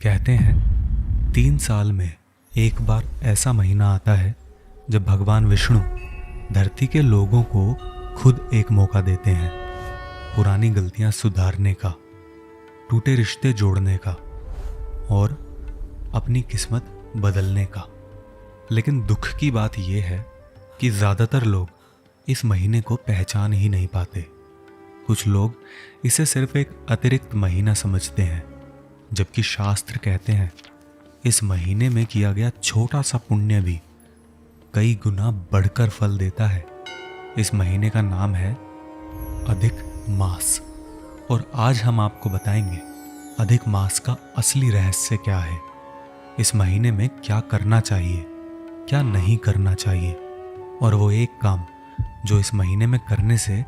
कहते हैं 3 साल में एक बार ऐसा महीना आता है जब भगवान विष्णु धरती के लोगों को खुद एक मौका देते हैं पुरानी गलतियां सुधारने का, टूटे रिश्ते जोड़ने का और अपनी किस्मत बदलने का। लेकिन दुख की बात यह है कि ज़्यादातर लोग इस महीने को पहचान ही नहीं पाते। कुछ लोग इसे सिर्फ एक अतिरिक्त महीना समझते हैं, जबकि शास्त्र कहते हैं इस महीने में किया गया छोटा सा पुण्य भी कई गुना बढ़कर फल देता है। इस महीने का नाम है अधिक मास और आज हम आपको बताएंगे अधिक मास का असली रहस्य क्या है, इस महीने में क्या करना चाहिए, क्या नहीं करना चाहिए और वो एक काम जो इस महीने में करने से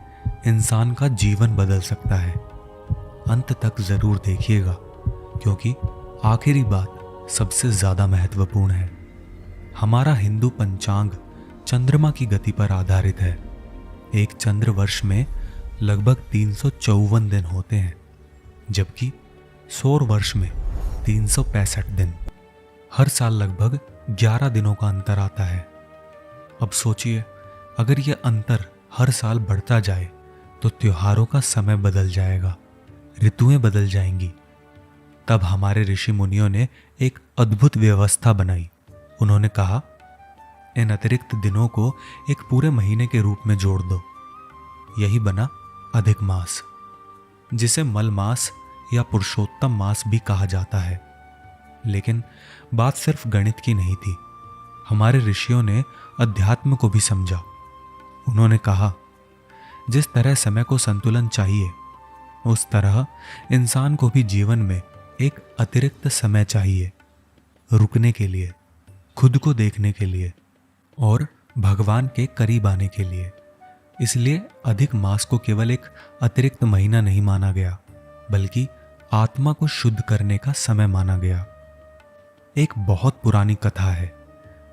इंसान का जीवन बदल सकता है। अंत तक जरूर देखिएगा क्योंकि आखिरी बात सबसे ज्यादा महत्वपूर्ण है। हमारा हिंदू पंचांग चंद्रमा की गति पर आधारित है। एक चंद्र वर्ष में लगभग 354 दिन होते हैं, जबकि सौर वर्ष में 365 दिन। हर साल लगभग 11 दिनों का अंतर आता है। अब सोचिए, अगर यह अंतर हर साल बढ़ता जाए तो त्योहारों का समय बदल जाएगा, ऋतुएं बदल जाएंगी। तब हमारे ऋषि मुनियों ने एक अद्भुत व्यवस्था बनाई। उन्होंने कहा, इन अतिरिक्त दिनों को एक पूरे महीने के रूप में जोड़ दो। यही बना अधिक मास, जिसे मल मास या पुरुषोत्तम मास भी कहा जाता है। लेकिन बात सिर्फ गणित की नहीं थी। हमारे ऋषियों ने अध्यात्म को भी समझा। उन्होंने कहा, जिस तरह समय को संतुलन चाहिए, उस तरह इंसान को भी जीवन में एक अतिरिक्त समय चाहिए, रुकने के लिए, खुद को देखने के लिए और भगवान के करीब आने के लिए। इसलिए अधिक मास को केवल एक अतिरिक्त महीना नहीं माना गया, बल्कि आत्मा को शुद्ध करने का समय माना गया। एक बहुत पुरानी कथा है।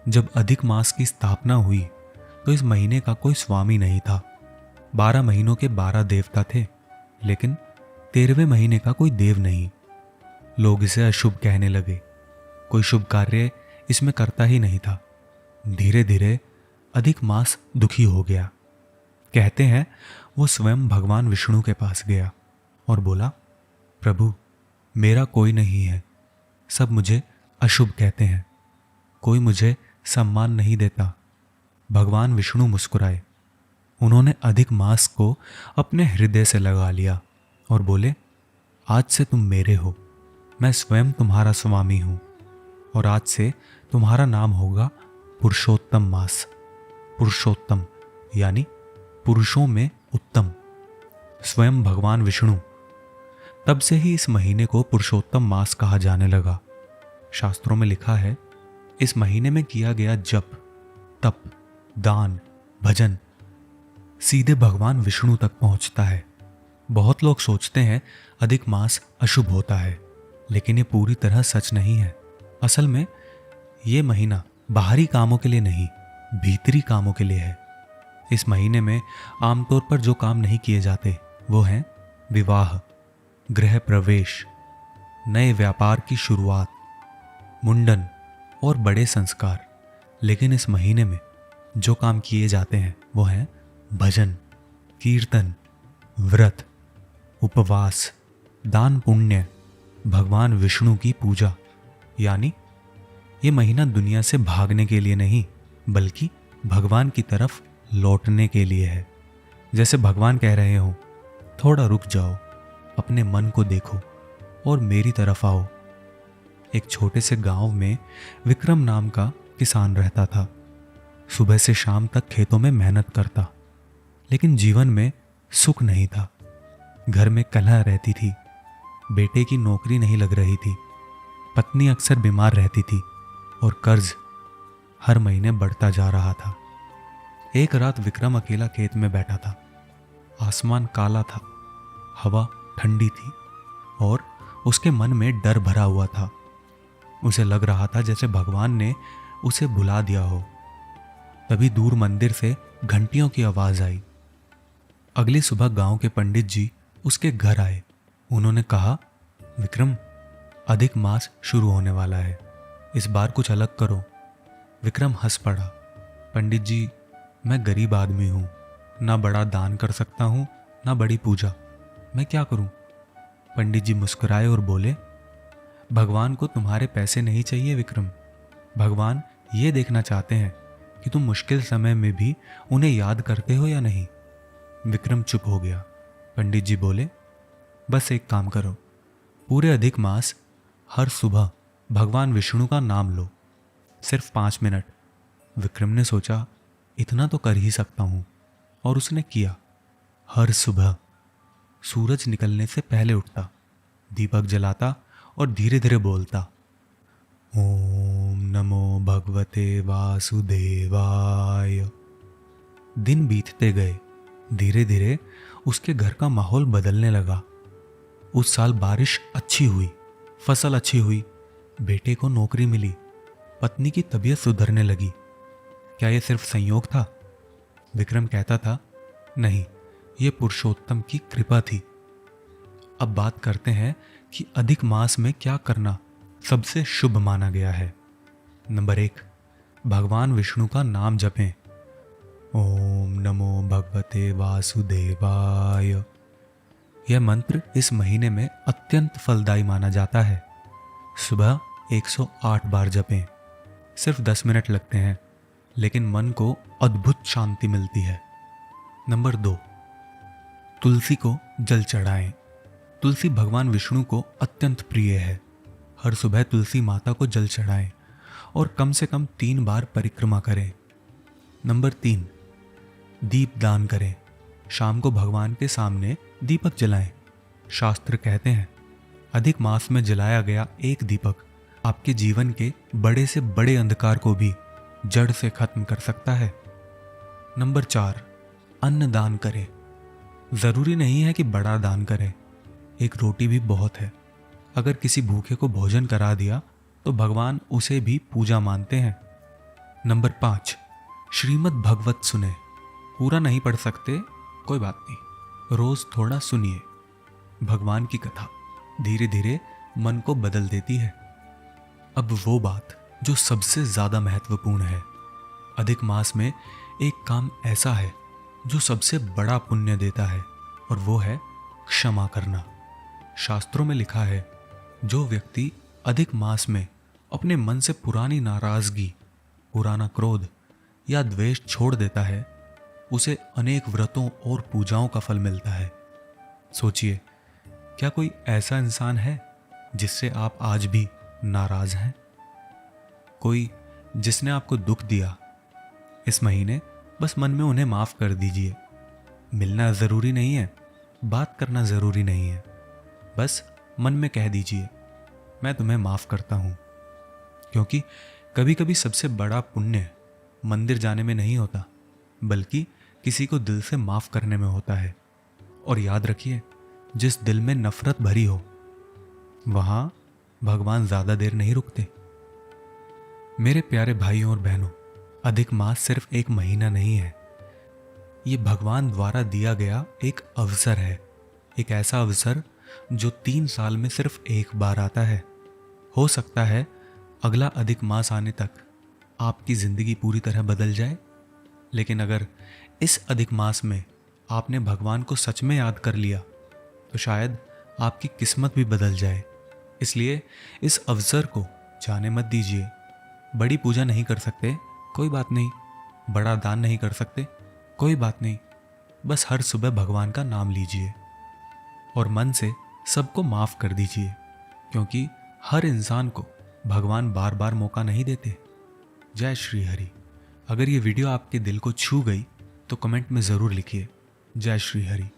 जब अधिक मास की स्थापना हुई तो इस महीने का कोई स्वामी नहीं था। 12 महीनों के 12 देवता थे, लेकिन 13वें महीने का कोई देव नहीं। लोग इसे अशुभ कहने लगे। कोई शुभ कार्य इसमें करता ही नहीं था। धीरे धीरे अधिक मास दुखी हो गया। कहते हैं वो स्वयं भगवान विष्णु के पास गया और बोला, प्रभु, मेरा कोई नहीं है, सब मुझे अशुभ कहते हैं, कोई मुझे सम्मान नहीं देता। भगवान विष्णु मुस्कुराए। उन्होंने अधिक मास को अपने हृदय से लगा लिया और बोले, आज से तुम मेरे हो, मैं स्वयं तुम्हारा स्वामी हूं और आज से तुम्हारा नाम होगा पुरुषोत्तम मास। पुरुषोत्तम यानी पुरुषों में उत्तम, स्वयं भगवान विष्णु। तब से ही इस महीने को पुरुषोत्तम मास कहा जाने लगा। शास्त्रों में लिखा है, इस महीने में किया गया जप, तप, दान, भजन सीधे भगवान विष्णु तक पहुंचता है। बहुत लोग सोचते हैं अधिक मास अशुभ होता है, लेकिन ये पूरी तरह सच नहीं है। असल में ये महीना बाहरी कामों के लिए नहीं, भीतरी कामों के लिए है। इस महीने में आमतौर पर जो काम नहीं किए जाते वो हैं विवाह, गृह प्रवेश, नए व्यापार की शुरुआत, मुंडन और बड़े संस्कार। लेकिन इस महीने में जो काम किए जाते हैं वो हैं भजन, कीर्तन, व्रत, उपवास, दान पुण्य, भगवान विष्णु की पूजा। यानी ये महीना दुनिया से भागने के लिए नहीं, बल्कि भगवान की तरफ लौटने के लिए है। जैसे भगवान कह रहे हो, थोड़ा रुक जाओ, अपने मन को देखो और मेरी तरफ आओ। एक छोटे से गांव में विक्रम नाम का किसान रहता था। सुबह से शाम तक खेतों में मेहनत करता, लेकिन जीवन में सुख नहीं था। घर में कलह रहती थी, बेटे की नौकरी नहीं लग रही थी, पत्नी अक्सर बीमार रहती थी और कर्ज हर महीने बढ़ता जा रहा था। एक रात विक्रम अकेला खेत में बैठा था। आसमान काला था, हवा ठंडी थी और उसके मन में डर भरा हुआ था। उसे लग रहा था जैसे भगवान ने उसे भुला दिया हो। तभी दूर मंदिर से घंटियों की आवाज आई। अगली सुबह गांव के पंडित जी उसके घर आए। उन्होंने कहा, विक्रम, अधिक मास शुरू होने वाला है, इस बार कुछ अलग करो। विक्रम हंस पड़ा। पंडित जी, मैं गरीब आदमी हूँ, ना बड़ा दान कर सकता हूँ ना बड़ी पूजा, मैं क्या करूँ? पंडित जी मुस्कुराए और बोले, भगवान को तुम्हारे पैसे नहीं चाहिए विक्रम। भगवान ये देखना चाहते हैं कि तुम मुश्किल समय में भी उन्हें याद करते हो या नहीं। विक्रम चुप हो गया। पंडित जी बोले, बस एक काम करो, पूरे अधिक मास हर सुबह भगवान विष्णु का नाम लो, सिर्फ 5 मिनट। विक्रम ने सोचा, इतना तो कर ही सकता हूँ, और उसने किया। हर सुबह सूरज निकलने से पहले उठता, दीपक जलाता और धीरे धीरे बोलता, ओम नमो भगवते वासुदेवाय। दिन बीतते गए। धीरे धीरे उसके घर का माहौल बदलने लगा। उस साल बारिश अच्छी हुई, फसल अच्छी हुई, बेटे को नौकरी मिली, पत्नी की तबीयत सुधरने लगी। क्या यह सिर्फ संयोग था? विक्रम कहता था, नहीं, यह पुरुषोत्तम की कृपा थी। अब बात करते हैं कि अधिक मास में क्या करना सबसे शुभ माना गया है। नंबर 1, भगवान विष्णु का नाम जपें। ओम नमो भगवते वासुदेवाय। यह मंत्र इस महीने में अत्यंत फलदायी माना जाता है। सुबह 108 बार जपें। सिर्फ 10 मिनट लगते हैं, लेकिन मन को अद्भुत शांति मिलती है। नंबर 2, तुलसी को जल चढ़ाएं। तुलसी भगवान विष्णु को अत्यंत प्रिय है। हर सुबह तुलसी माता को जल चढ़ाएं और कम से कम 3 बार परिक्रमा करें। नंबर 3, दीप दान करें। शाम को भगवान के सामने दीपक जलाएं। शास्त्र कहते हैं, अधिक मास में जलाया गया एक दीपक आपके जीवन के बड़े से बड़े अंधकार को भी जड़ से खत्म कर सकता है। नंबर 4, अन्न दान करें। जरूरी नहीं है कि बड़ा दान करें, एक रोटी भी बहुत है। अगर किसी भूखे को भोजन करा दिया तो भगवान उसे भी पूजा मानते हैं। नंबर 5, श्रीमद् भगवत सुने। पूरा नहीं पढ़ सकते, कोई बात नहीं, रोज थोड़ा सुनिए। भगवान की कथा धीरे धीरे मन को बदल देती है। अब वो बात जो सबसे ज्यादा महत्वपूर्ण है। अधिक मास में एक काम ऐसा है जो सबसे बड़ा पुण्य देता है, और वो है क्षमा करना। शास्त्रों में लिखा है, जो व्यक्ति अधिक मास में अपने मन से पुरानी नाराजगी, पुराना क्रोध या द्वेष छोड़ देता है, उसे अनेक व्रतों और पूजाओं का फल मिलता है। सोचिए, क्या कोई ऐसा इंसान है जिससे आप आज भी नाराज हैं? कोई जिसने आपको दुख दिया? इस महीने बस मन में उन्हें माफ कर दीजिए। मिलना जरूरी नहीं है, बात करना जरूरी नहीं है, बस मन में कह दीजिए, मैं तुम्हें माफ करता हूं। क्योंकि कभी कभी सबसे बड़ा पुण्य मंदिर जाने में नहीं होता, बल्कि किसी को दिल से माफ करने में होता है। और याद रखिए, जिस दिल में नफरत भरी हो, वहां भगवान ज्यादा देर नहीं रुकते। मेरे प्यारे भाइयों और बहनों, अधिक मास सिर्फ एक महीना नहीं है, ये भगवान द्वारा दिया गया एक अवसर है। एक ऐसा अवसर जो 3 साल में सिर्फ एक बार आता है। हो सकता है अगला अधिक मास आने तक आपकी जिंदगी पूरी तरह बदल जाए, लेकिन अगर इस अधिक मास में आपने भगवान को सच में याद कर लिया तो शायद आपकी किस्मत भी बदल जाए। इसलिए इस अवसर को जाने मत दीजिए। बड़ी पूजा नहीं कर सकते, कोई बात नहीं। बड़ा दान नहीं कर सकते, कोई बात नहीं। बस हर सुबह भगवान का नाम लीजिए और मन से सबको माफ कर दीजिए, क्योंकि हर इंसान को भगवान बार बार मौका नहीं देते। जय श्री हरि। अगर ये वीडियो आपके दिल को छू गई तो कमेंट में ज़रूर लिखिए जय श्री हरि।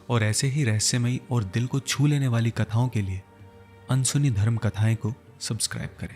और ऐसे ही रहस्यमयी और दिल को छू लेने वाली कथाओं के लिए अनसुनी धर्म कथाएं को सब्सक्राइब करें।